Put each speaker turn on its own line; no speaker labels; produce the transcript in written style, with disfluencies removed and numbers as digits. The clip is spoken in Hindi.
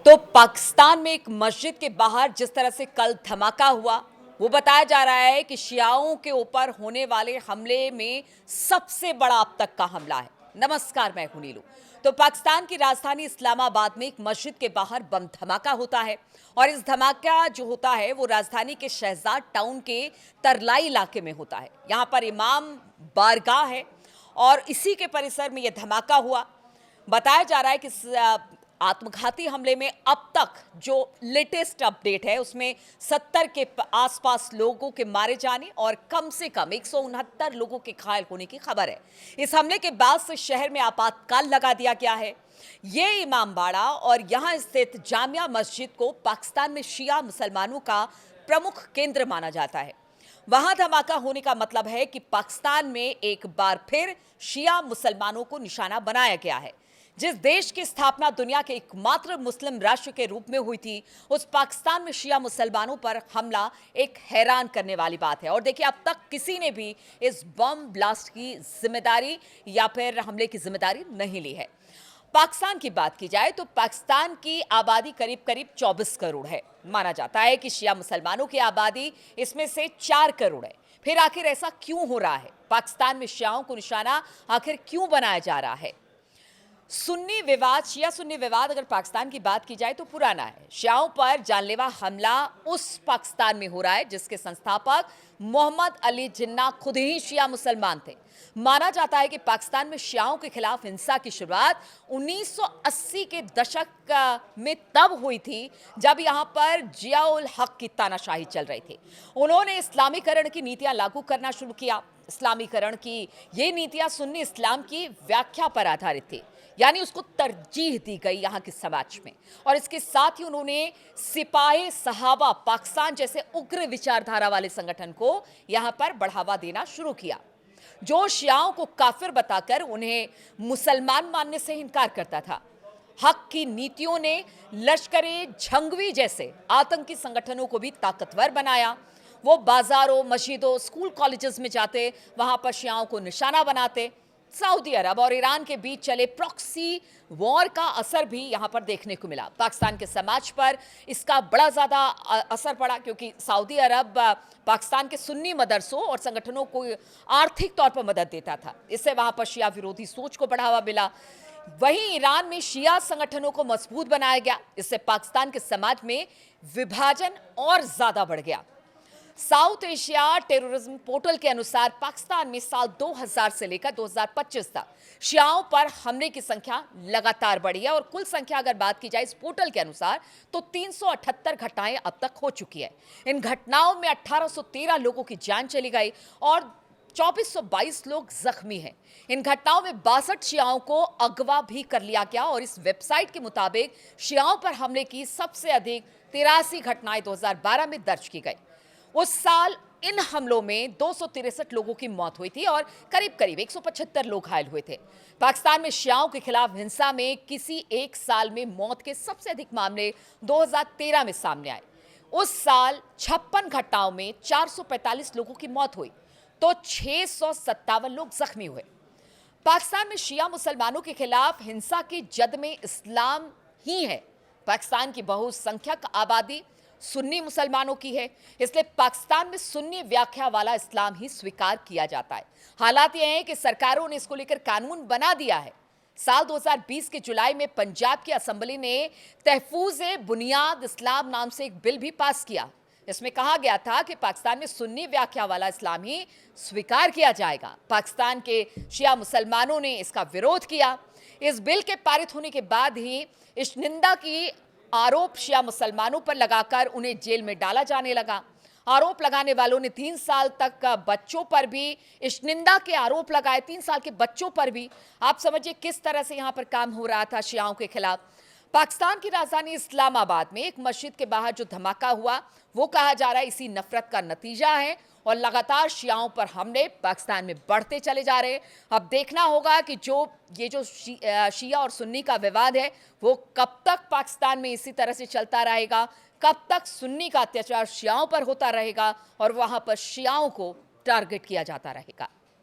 तो पाकिस्तान में एक मस्जिद के बाहर जिस तरह से कल धमाका हुआ, वो बताया जा रहा है कि शियाओं के ऊपर होने वाले हमले में सबसे बड़ा अब तक का हमला है। नमस्कार, मैं हूं नीलू। तो पाकिस्तान की राजधानी इस्लामाबाद में एक मस्जिद के बाहर बम धमाका होता है और इस धमाका जो होता है वो राजधानी के शहजाद टाउन के तरलाई इलाके में होता है। यहां पर इमाम बारगाह है और इसी के परिसर में यह धमाका हुआ। बताया जा रहा है कि आत्मघाती हमले में अब तक जो लेटेस्ट अपडेट है उसमें 70 के आसपास लोगों के मारे जाने और कम से कम 169 लोगों के घायल होने की खबर है। इस हमले के बाद से शहर में आपातकाल लगा दिया गया है। ये इमामबाड़ा और यहां स्थित जामिया मस्जिद को पाकिस्तान में शिया मुसलमानों का प्रमुख केंद्र माना जाता है। वहां धमाका होने का मतलब है कि पाकिस्तान में एक बार फिर शिया मुसलमानों को निशाना बनाया गया है। जिस देश की स्थापना दुनिया के एकमात्र मुस्लिम राष्ट्र के रूप में हुई थी, उस पाकिस्तान में शिया मुसलमानों पर हमला एक हैरान करने वाली बात है। और देखिए, अब तक किसी ने भी इस बम ब्लास्ट की जिम्मेदारी या फिर हमले की जिम्मेदारी नहीं ली है। पाकिस्तान की बात की जाए तो पाकिस्तान की आबादी करीब करीब 24 करोड़ है। माना जाता है कि शिया मुसलमानों की आबादी इसमें से 4 करोड़ है। फिर आखिर ऐसा क्यों हो रहा है? पाकिस्तान में शियाओं को निशाना आखिर क्यों बनाया जा रहा है? सुन्नी विवाद, शिया सुन्नी विवाद अगर पाकिस्तान की बात की जाए तो पुराना है। शियाओं पर जानलेवा हमला उस पाकिस्तान में हो रहा है जिसके संस्थापक मोहम्मद अली जिन्ना खुद ही शिया मुसलमान थे। माना जाता है कि पाकिस्तान में शियाओं के खिलाफ हिंसा की शुरुआत 1980 के दशक में तब हुई थी जब यहां पर जियाउल हक की तानाशाही चल रही थी। उन्होंने इस्लामीकरण की नीतियां लागू करना शुरू किया। इस्लामीकरण की ये नीतियां सुन्नी इस्लाम की व्याख्या पर आधारित थी, यानी उसको तरजीह दी गई यहाँ के समाज में। और इसके साथ ही उन्होंने सिपाही सहाबा पाकिस्तान जैसे उग्र विचारधारा वाले संगठन को यहाँ पर बढ़ावा देना शुरू किया, जो शियाओं को काफिर बताकर उन्हें मुसलमान मानने से इनकार करता था। हक की नीतियों ने लश्करे झंगवी जैसे आतंकी संगठनों को भी ताकतवर बनाया। वो बाजारों, मस्जिदों, स्कूल, कॉलेजेस में जाते, वहां पर शियाओं को निशाना बनाते। सऊदी अरब और ईरान के बीच चले प्रॉक्सी वॉर का असर भी यहां पर देखने को मिला। पाकिस्तान के समाज पर इसका बड़ा ज्यादा असर पड़ा, क्योंकि सऊदी अरब पाकिस्तान के सुन्नी मदरसों और संगठनों को आर्थिक तौर पर मदद देता था। इससे वहां पर शिया विरोधी सोच को बढ़ावा मिला। वहीं ईरान में शिया संगठनों को मजबूत बनाया गया। इससे पाकिस्तान के समाज में विभाजन और ज्यादा बढ़ गया। साउथ एशिया टेररिज्म पोर्टल के अनुसार पाकिस्तान में साल 2000 से लेकर 2025 तक शियाओं पर हमले की संख्या लगातार बढ़ी है। और कुल संख्या अगर बात की जाए इस पोर्टल के अनुसार तो 378 घटनाएं अब तक हो चुकी है। इन घटनाओं में 1813 लोगों की जान चली गई और 2422 लोग जख्मी हैं। इन घटनाओं में 62 शियाओं को अगवा भी कर लिया गया। और इस वेबसाइट के मुताबिक शियाओं पर हमले की सबसे अधिक 83 घटनाएं 2012 में दर्ज की गई। उस साल इन हमलों में 263 लोगों की मौत हुई थी और करीब करीब 175 लोग घायल हुए थे। पाकिस्तान में शियाओं के खिलाफ हिंसा में किसी एक साल में मौत के सबसे अधिक मामले 2013 में सामने आए। उस साल 56 घटनाओं में 445 लोगों की मौत हुई तो 657 लोग जख्मी हुए। पाकिस्तान में शिया मुसलमानों के खिलाफ हिंसा की जद में इस्लाम ही है। पाकिस्तान की बहुसंख्यक आबादी सुन्नी मुसलमानों की है, इसलिए पाकिस्तान में सुन्नी व्याख्या वाला इस्लाम ही स्वीकार किया जाता है। हालात यह है कि सरकारों ने इसको लेकर कानून बना दिया है। साल 2020 के जुलाई में पंजाब की असेंबली ने तहफूज़ बुनियाद इस्लाम नाम से एक बिल भी पास किया। इसमें कहा गया था कि पाकिस्तान में सुन्नी व्याख्या वाला इस्लाम ही स्वीकार किया जाएगा। पाकिस्तान के शिया मुसलमानों ने इसका विरोध किया। इस बिल के पारित होने के बाद ही इस निंदा की आरोप शिया मुसलमानों पर लगाकर उन्हें जेल में डाला जाने लगा। आरोप लगाने वालों ने 3 साल तक बच्चों पर भी इस निंदा के आरोप लगाए, 3 साल के बच्चों पर भी। आप समझिए किस तरह से यहां पर काम हो रहा था शियाओं के खिलाफ। पाकिस्तान की राजधानी इस्लामाबाद में एक मस्जिद के बाहर जो धमाका हुआ वो कहा जा रहा है इसी नफरत का नतीजा है। और लगातार शियाओं पर हमले पाकिस्तान में बढ़ते चले जा रहे हैं। अब देखना होगा कि ये जो शिया और सुन्नी का विवाद है वो कब तक पाकिस्तान में इसी तरह से चलता रहेगा, कब तक सुन्नी का अत्याचार शियाओं पर होता रहेगा और वहां पर शियाओं को टारगेट किया जाता रहेगा।